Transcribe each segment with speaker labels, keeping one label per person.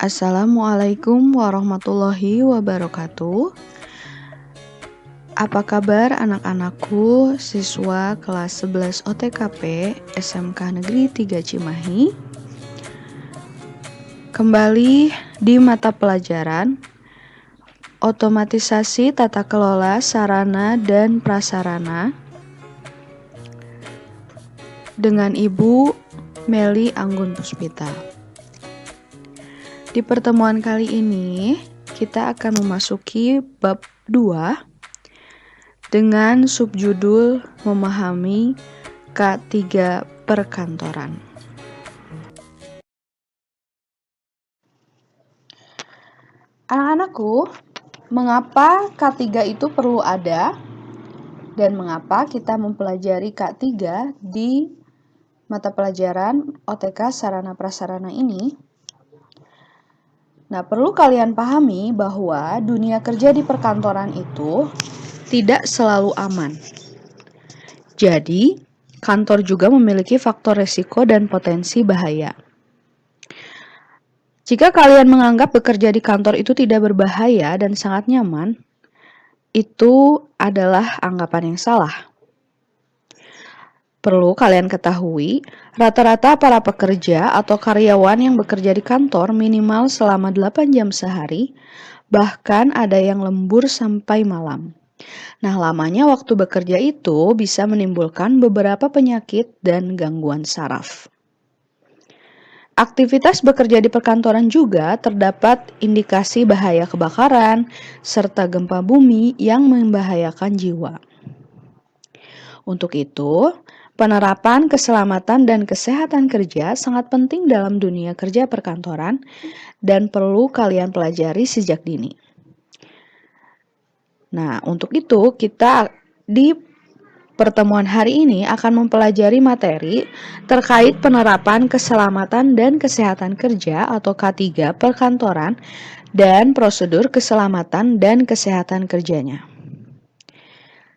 Speaker 1: Assalamualaikum warahmatullahi wabarakatuh. Apa kabar anak-anakku, siswa kelas 11 OTKP SMK Negeri 3 Cimahi? Kembali di mata pelajaran Otomatisasi Tata Kelola Sarana dan Prasarana dengan Ibu Meli Anggun Puspita. Di pertemuan kali ini, kita akan memasuki bab 2 dengan subjudul Memahami K3 Perkantoran. Anak-anakku, mengapa K3 itu perlu ada? Dan mengapa kita mempelajari K3 di mata pelajaran OTK Sarana Prasarana ini? Nah, perlu kalian pahami bahwa dunia kerja di perkantoran itu tidak selalu aman. Jadi, kantor juga memiliki faktor resiko dan potensi bahaya. Jika kalian menganggap bekerja di kantor itu tidak berbahaya dan sangat nyaman, itu adalah anggapan yang salah. Perlu kalian ketahui, rata-rata para pekerja atau karyawan yang bekerja di kantor minimal selama 8 jam sehari, bahkan ada yang lembur sampai malam. Nah, lamanya waktu bekerja itu bisa menimbulkan beberapa penyakit dan gangguan saraf. Aktivitas bekerja di perkantoran juga terdapat indikasi bahaya kebakaran serta gempa bumi yang membahayakan jiwa. Untuk itu, penerapan keselamatan dan kesehatan kerja sangat penting dalam dunia kerja perkantoran dan perlu kalian pelajari sejak dini. Nah, untuk itu kita di pertemuan hari ini akan mempelajari materi terkait penerapan keselamatan dan kesehatan kerja atau K3 perkantoran dan prosedur keselamatan dan kesehatan kerjanya.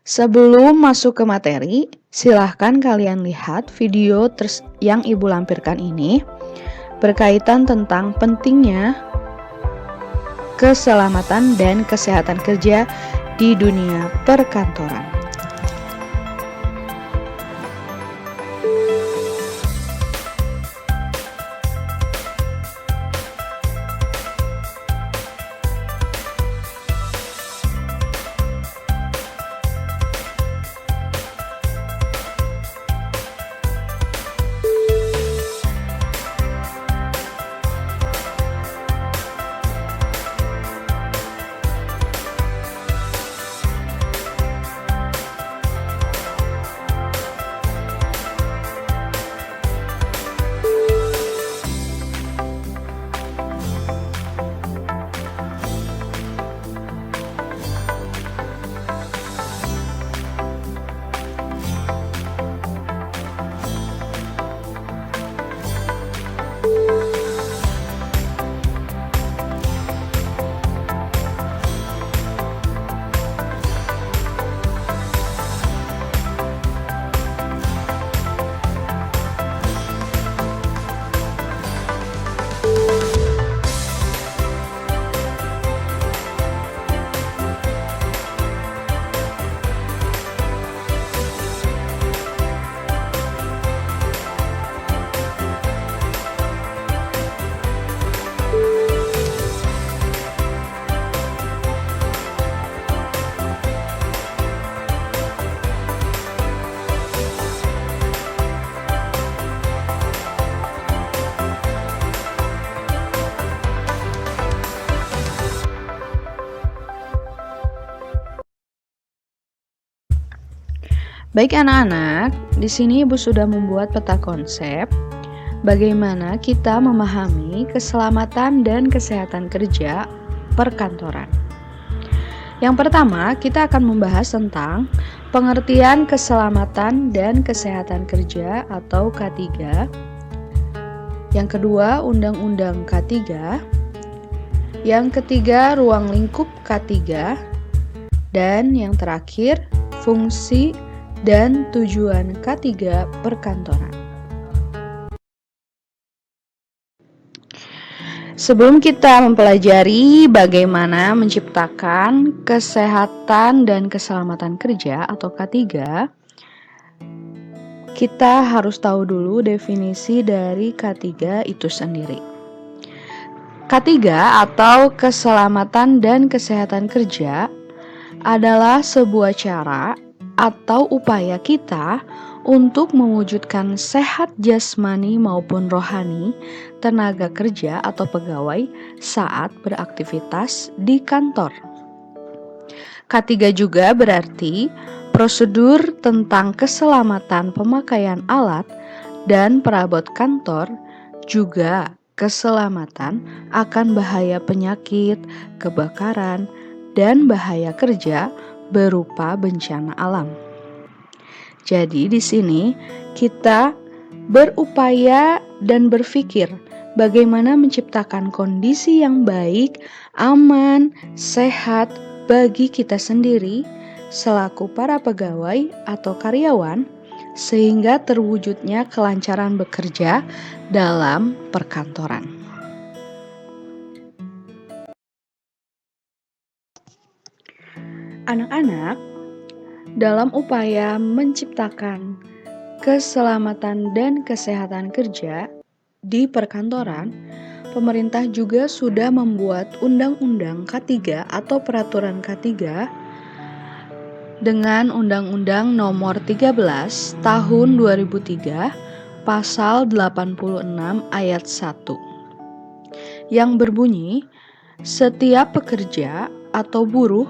Speaker 1: Sebelum masuk ke materi, silahkan kalian lihat video yang Ibu lampirkan ini berkaitan tentang pentingnya keselamatan dan kesehatan kerja di dunia perkantoran. Baik anak-anak, di sini Ibu sudah membuat peta konsep bagaimana kita memahami keselamatan dan kesehatan kerja perkantoran. Yang pertama, kita akan membahas tentang pengertian keselamatan dan kesehatan kerja atau K3. Yang kedua, Undang-Undang K3. Yang ketiga, ruang lingkup K3. Dan yang terakhir, fungsi dan tujuan K3 perkantoran. Sebelum kita mempelajari bagaimana menciptakan kesehatan dan keselamatan kerja atau K3, kita harus tahu dulu definisi dari K3 itu sendiri. K3 atau keselamatan dan kesehatan kerja adalah sebuah cara atau upaya kita untuk mewujudkan sehat jasmani maupun rohani tenaga kerja atau pegawai saat beraktivitas di kantor. K3 juga berarti prosedur tentang keselamatan pemakaian alat dan perabot kantor, juga keselamatan akan bahaya penyakit, kebakaran, dan bahaya kerja berupa bencana alam. Jadi di sini kita berupaya dan berpikir bagaimana menciptakan kondisi yang baik, aman, sehat bagi kita sendiri selaku para pegawai atau karyawan, sehingga terwujudnya kelancaran bekerja dalam perkantoran. Anak-anak, dalam upaya menciptakan keselamatan dan kesehatan kerja di perkantoran, pemerintah juga sudah membuat Undang-Undang K3 atau Peraturan K3 dengan Undang-Undang Nomor 13 Tahun 2003 Pasal 86 Ayat 1 yang berbunyi, setiap pekerja atau buruh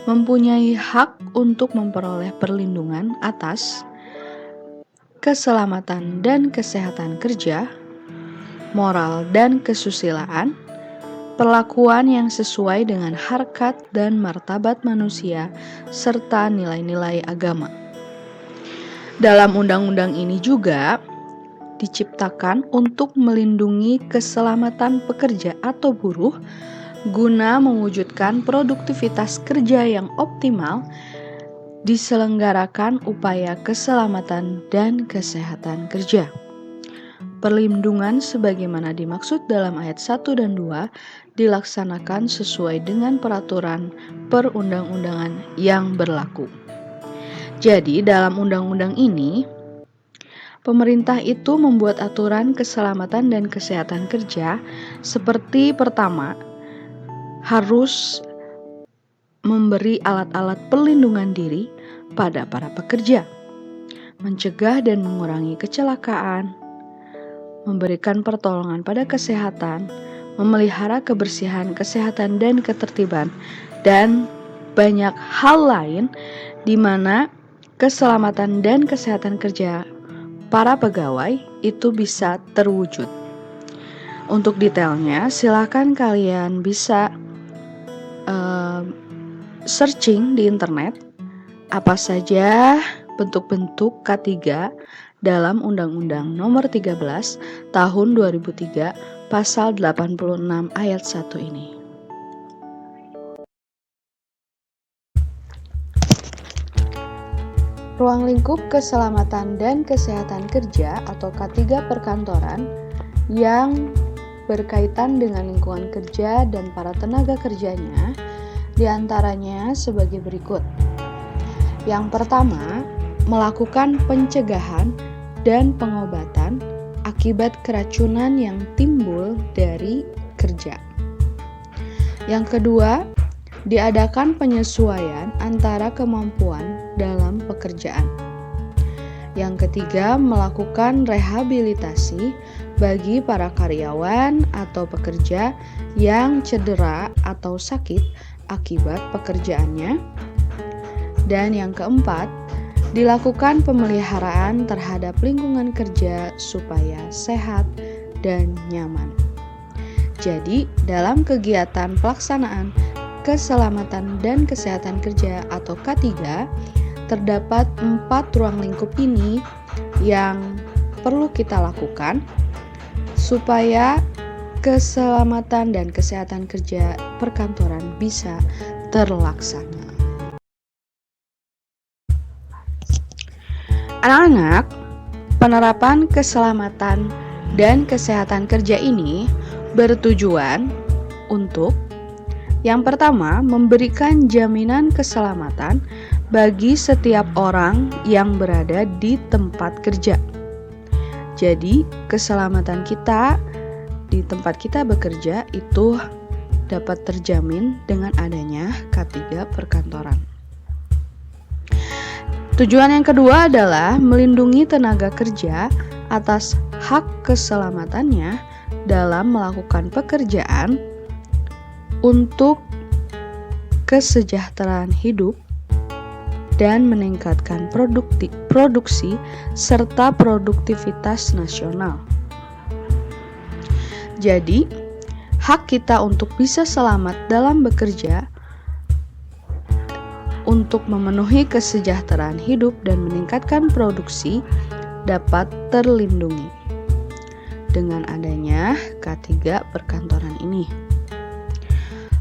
Speaker 1: mempunyai hak untuk memperoleh perlindungan atas keselamatan dan kesehatan kerja, moral dan kesusilaan, perlakuan yang sesuai dengan harkat dan martabat manusia, serta nilai-nilai agama. Dalam undang-undang ini juga diciptakan untuk melindungi keselamatan pekerja atau buruh guna mewujudkan produktivitas kerja yang optimal, diselenggarakan upaya keselamatan dan kesehatan kerja. Perlindungan sebagaimana dimaksud dalam ayat 1 dan 2 dilaksanakan sesuai dengan peraturan perundang-undangan yang berlaku. Jadi dalam undang-undang ini, pemerintah itu membuat aturan keselamatan dan kesehatan kerja seperti pertama, harus memberi alat-alat perlindungan diri pada para pekerja, mencegah dan mengurangi kecelakaan, memberikan pertolongan pada kesehatan, memelihara kebersihan, kesehatan, dan ketertiban, dan banyak hal lain di mana keselamatan dan kesehatan kerja para pegawai itu bisa terwujud. Untuk detailnya, silakan kalian bisa searching di internet apa saja bentuk-bentuk K3 dalam Undang-Undang Nomor 13 Tahun 2003 Pasal 86 Ayat 1 ini. Ruang lingkup keselamatan dan kesehatan kerja atau K3 perkantoran yang berkaitan dengan lingkungan kerja dan para tenaga kerjanya, diantaranya sebagai berikut. Yang pertama, melakukan pencegahan dan pengobatan akibat keracunan yang timbul dari kerja. Yang kedua, diadakan penyesuaian antara kemampuan dalam pekerjaan. Yang ketiga, melakukan rehabilitasi bagi para karyawan atau pekerja yang cedera atau sakit akibat pekerjaannya. Dan yang keempat, dilakukan pemeliharaan terhadap lingkungan kerja supaya sehat dan nyaman. Jadi, dalam kegiatan pelaksanaan keselamatan dan kesehatan kerja atau K3, terdapat 4 ruang lingkup ini yang perlu kita lakukan supaya keselamatan dan kesehatan kerja perkantoran bisa terlaksana. Anak-anak, penerapan keselamatan dan kesehatan kerja ini bertujuan untuk yang pertama, memberikan jaminan keselamatan bagi setiap orang yang berada di tempat kerja. Jadi, keselamatan kita di tempat kita bekerja itu dapat terjamin dengan adanya K3 perkantoran. Tujuan yang kedua adalah melindungi tenaga kerja atas hak keselamatannya dalam melakukan pekerjaan untuk kesejahteraan hidup dan meningkatkan produksi serta produktivitas nasional. Jadi, hak kita untuk bisa selamat dalam bekerja untuk memenuhi kesejahteraan hidup dan meningkatkan produksi dapat terlindungi dengan adanya K3 perkantoran ini.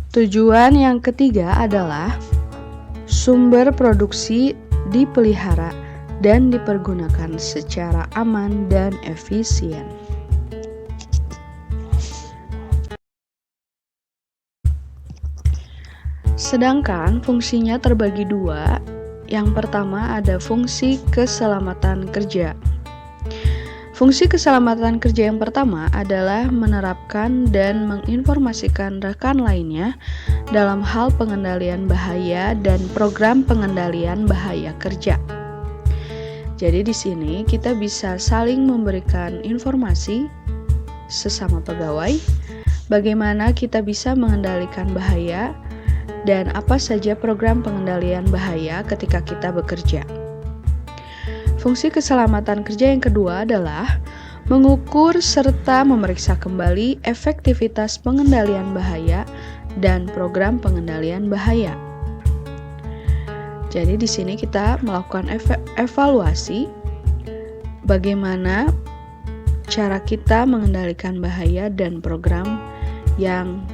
Speaker 1: Tujuan yang ketiga adalah sumber produksi dipelihara dan dipergunakan secara aman dan efisien. Sedangkan fungsinya terbagi dua. Yang pertama ada fungsi keselamatan kerja. Fungsi keselamatan kerja yang pertama adalah menerapkan dan menginformasikan rekan lainnya dalam hal pengendalian bahaya dan program pengendalian bahaya kerja. Jadi di sini kita bisa saling memberikan informasi sesama pegawai bagaimana kita bisa mengendalikan bahaya dan apa saja program pengendalian bahaya ketika kita bekerja. Fungsi keselamatan kerja yang kedua adalah mengukur serta memeriksa kembali efektivitas pengendalian bahaya dan program pengendalian bahaya. Jadi di sini kita melakukan evaluasi bagaimana cara kita mengendalikan bahaya dan program yang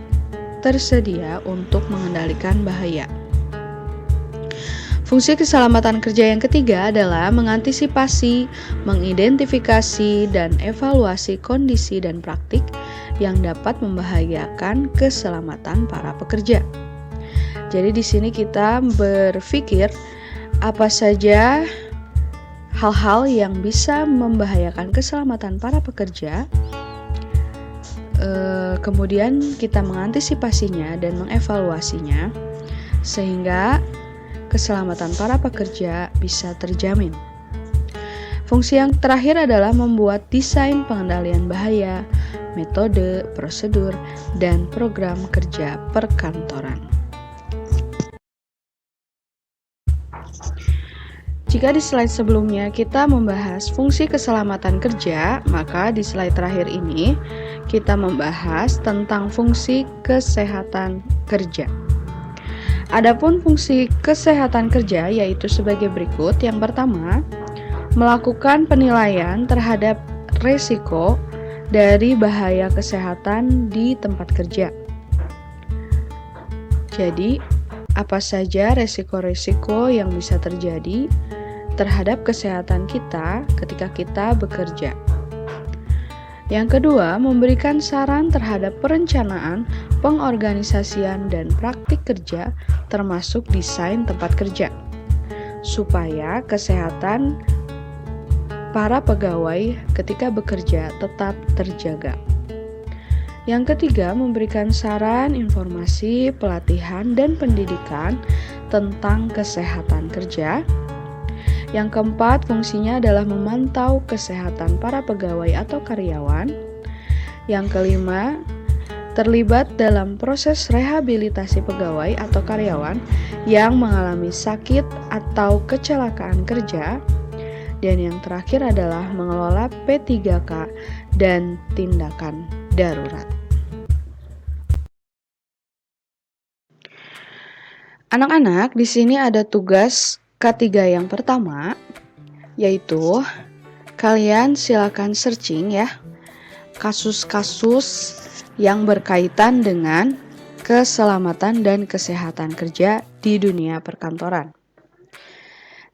Speaker 1: tersedia untuk mengendalikan bahaya. Fungsi keselamatan kerja yang ketiga adalah mengantisipasi, mengidentifikasi, dan evaluasi kondisi dan praktik yang dapat membahayakan keselamatan para pekerja. Jadi di sini kita berpikir apa saja hal-hal yang bisa membahayakan keselamatan para pekerja, kemudian kita mengantisipasinya dan mengevaluasinya sehingga keselamatan para pekerja bisa terjamin. Fungsi yang terakhir adalah membuat desain pengendalian bahaya, metode, prosedur, dan program kerja perkantoran. Jika di slide sebelumnya kita membahas fungsi keselamatan kerja, maka di slide terakhir ini kita membahas tentang fungsi kesehatan kerja. Adapun fungsi kesehatan kerja yaitu sebagai berikut. Yang pertama, melakukan penilaian terhadap risiko dari bahaya kesehatan di tempat kerja. Jadi, apa saja risiko-risiko yang bisa terjadi terhadap kesehatan kita ketika kita bekerja. Yang kedua, memberikan saran terhadap perencanaan, pengorganisasian, dan praktik kerja termasuk desain tempat kerja, supaya kesehatan para pegawai ketika bekerja tetap terjaga. Yang ketiga, memberikan saran, informasi, pelatihan, dan pendidikan tentang kesehatan kerja. Yang keempat, fungsinya adalah memantau kesehatan para pegawai atau karyawan. Yang kelima, terlibat dalam proses rehabilitasi pegawai atau karyawan yang mengalami sakit atau kecelakaan kerja. Dan yang terakhir adalah mengelola P3K dan tindakan darurat. Anak-anak, di sini ada tugas K3 yang pertama, yaitu kalian silakan searching ya kasus-kasus yang berkaitan dengan keselamatan dan kesehatan kerja di dunia perkantoran.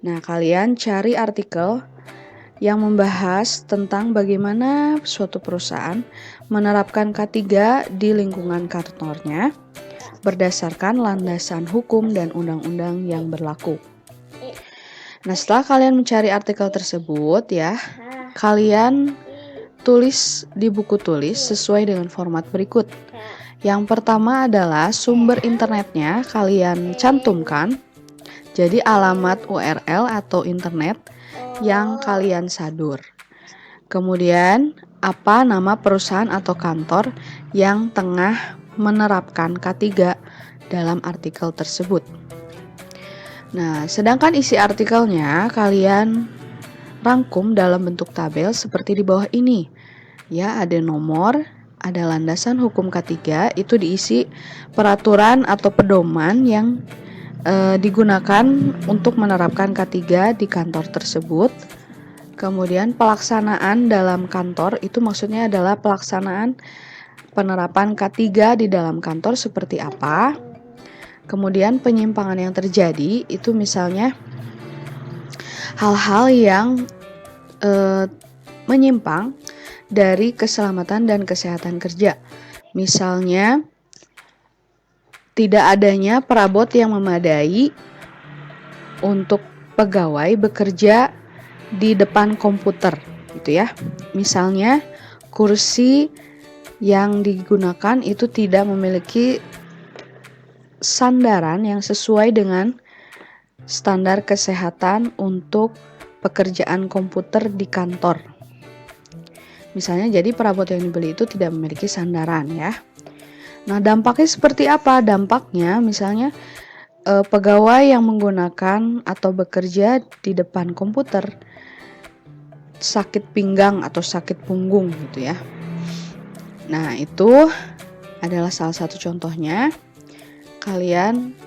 Speaker 1: Nah, kalian cari artikel yang membahas tentang bagaimana suatu perusahaan menerapkan K3 di lingkungan kantornya berdasarkan landasan hukum dan undang-undang yang berlaku. Nah, setelah kalian mencari artikel tersebut ya, kalian tulis di buku tulis sesuai dengan format berikut. Yang pertama adalah sumber internetnya kalian cantumkan. Jadi alamat URL atau internet yang kalian sadur. Kemudian apa nama perusahaan atau kantor yang tengah menerapkan K3 dalam artikel tersebut. Nah, sedangkan isi artikelnya kalian rangkum dalam bentuk tabel seperti di bawah ini. Ya, ada nomor, ada landasan hukum K3, itu diisi peraturan atau pedoman yang digunakan untuk menerapkan K3 di kantor tersebut. Kemudian pelaksanaan dalam kantor itu maksudnya adalah pelaksanaan penerapan K3 di dalam kantor seperti apa. Kemudian penyimpangan yang terjadi itu misalnya hal-hal yang menyimpang dari keselamatan dan kesehatan kerja. Misalnya tidak adanya perabot yang memadai untuk pegawai bekerja di depan komputer gitu ya. Misalnya kursi yang digunakan itu tidak memiliki sandaran yang sesuai dengan standar kesehatan untuk pekerjaan komputer di kantor. Misalnya jadi perabot yang dibeli itu tidak memiliki sandaran ya. Nah, dampaknya seperti apa? Dampaknya misalnya pegawai yang menggunakan atau bekerja di depan komputer sakit pinggang atau sakit punggung gitu ya. Nah, itu adalah salah satu contohnya. Kalian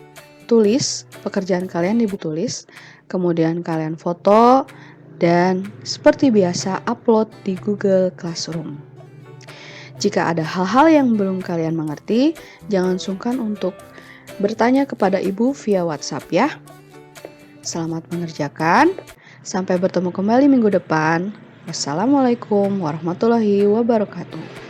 Speaker 1: tulis pekerjaan kalian di buku tulis, kemudian kalian foto dan seperti biasa upload di Google Classroom. Jika ada hal-hal yang belum kalian mengerti, jangan sungkan untuk bertanya kepada ibu via WhatsApp ya. Selamat mengerjakan. Sampai bertemu kembali minggu depan. Wassalamualaikum warahmatullahi wabarakatuh.